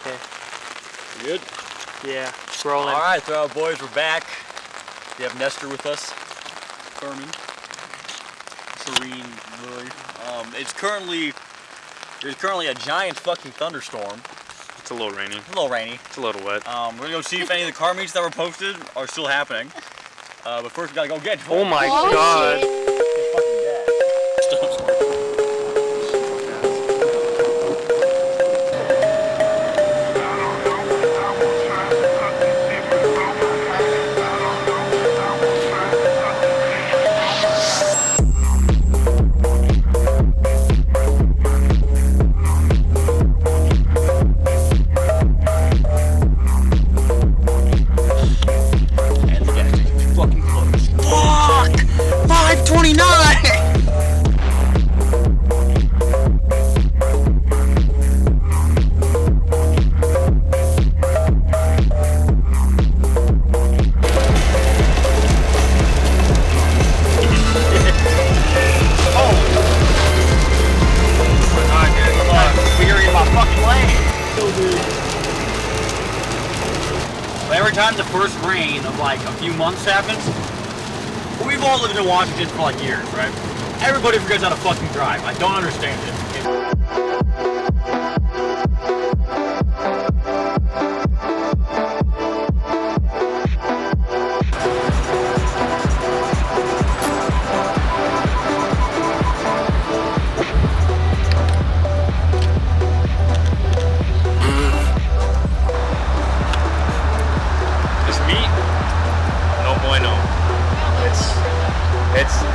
Okay. You good? Yeah, rolling. Alright, Throwout Boys, we're back. We have Nestor with us. Carmen. Serene, Lily. There's currently a giant fucking thunderstorm. It's a little rainy. It's a little rainy. It's a little wet. We're gonna go see if any of the car meets that were posted are still happening. But first we gotta go get Oh my god. Every time the first rain of like a few months happens, we've all lived in Washington for like years, right? Everybody forgets how to fucking drive. I don't understand it.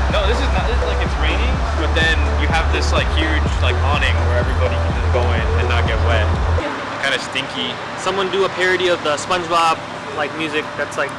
No, this is not like it's raining, but then you have this like huge like awning where everybody can just go in and not get wet. Kind of stinky. Someone do a parody of the SpongeBob like music that's like